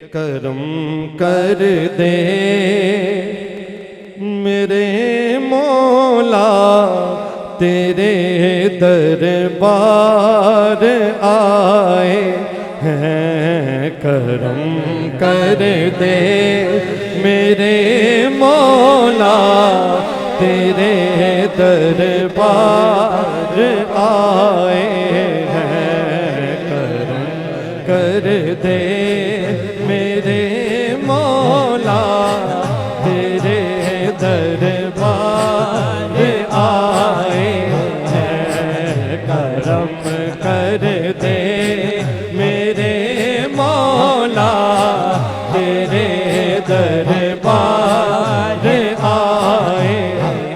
کرم کر دے میرے مولا تیرے دربار آئے ہیں، کرم کر دے میرے مولا تیرے دربار آئے ہیں، کرم کر دے میرے مولا تیرے دربار آئے ہیں، کرم کر دے میرے مولا تیرے دربار آئے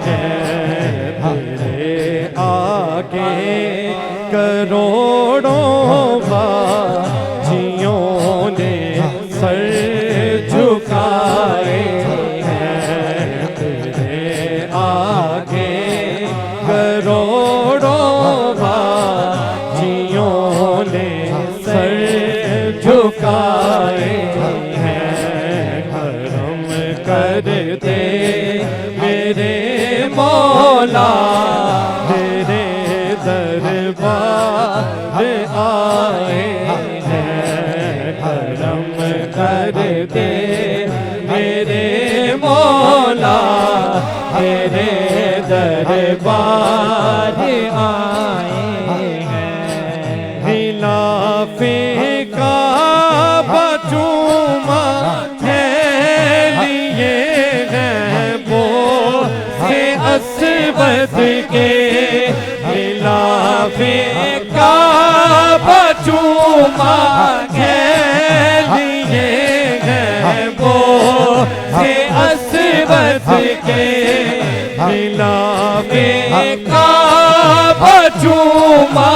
ہیں، تیرے آگے کروڑوں باجیوں نے سر جھکائے ہیں، تیرے آگے کروڑوں باجیوں نے سر جھکائے ہیں، کرم کر دے میرے مولا تیرے دربار آئے ہیں، کرم کر دے میرے مولا تیرے دربار آئے ہیں، غلاف کعبہ چوما ہے لیے ہیں وہ سے اسود کے، غلاف کعبہ چوما ہے لیے ہیں وہ سے اسود کے، غلاف کعبہ چوما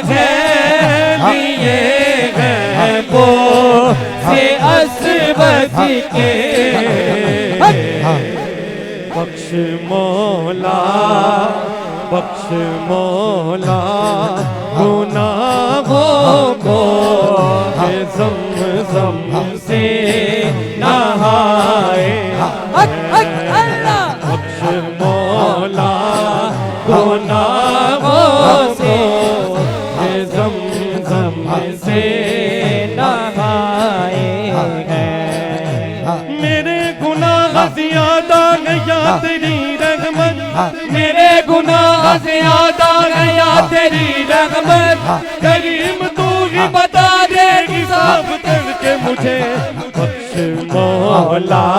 ہے لیے ہیں وہ سے اسود کے، بخش مولا بخش مولا گناہوں کو زمزم سے نہائے ہیں، بخش مولا گناہوں کو زمزم سے نہائے ہیں، میرے گناہ زیادہ گیا تیری رحمت، میرے گناہ زیادہ گیا تیری رحمت، کریم تو ہی بتا دے گی صاف کر کے مجھے، بخش مولا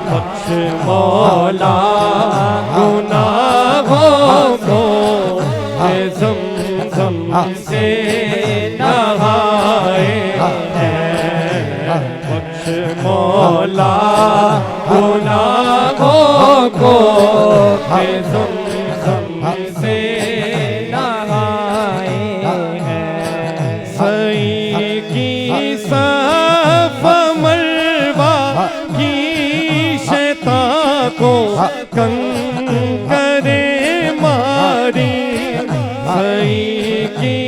بخش مولا گناہوں کو زمزم سے نہائے ہیں، بخش مولا گناہوں کو زمزم سے نہائے ہیں، سعی کی صف مروہ کی شیطان کو کنکرے ماری، سعی کی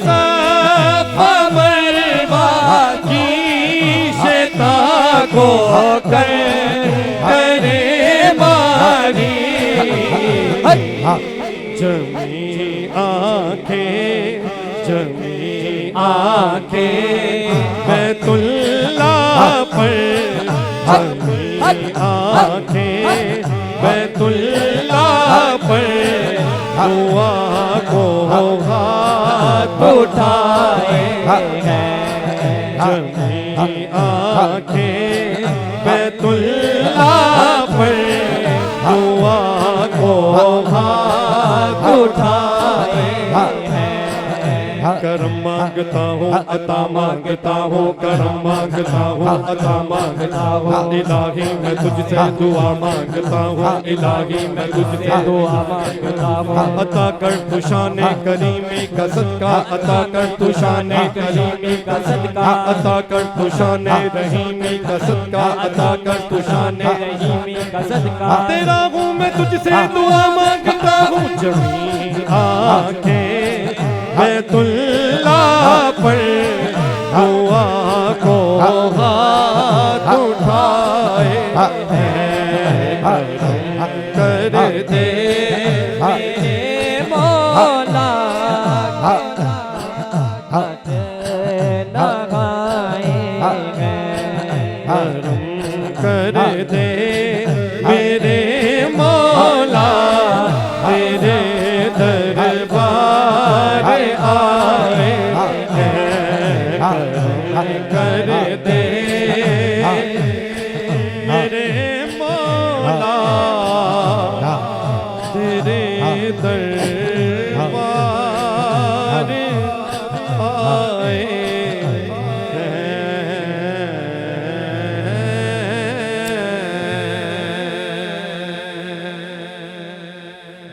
صف مروہ کی شیطان کو کنکرے ماری، جمی آنکھیں جمی آنکھیں بیت اللہ پر، جمی آنکھیں بیت اللہ پر، دعا کو ہاتھ اٹھائے ہیں، جمی آنکھیں بیت اللہ پر، دعا کو ہاتھ اٹھائے ہیں، کرم مانگتا ہوں عطا مانگتا ہوں، کرم مانگتا ہوں عطا مانگتا ہوں، الہی میں تجھ سے دعا مانگتا ہوں، الہی میں تجھ سے دعا مانگتا ہوں، عطا کر تو شان کریمی کا صدقہ، عطا کر تو شان کریمی کا صدقہ، عطا کر تو شان رحیمی کا صدقہ، عطا کر تو شان رحیمی کا صدقہ، تیرا ہوں میں تجھ سے دعا مانگتا ہوں، جمی آنکھیں بیت اللہ پر دعا کو ہاتھ اٹھائے کر دے میرے مولا کر دے میرے مولا تیرے دربار آئے کر دے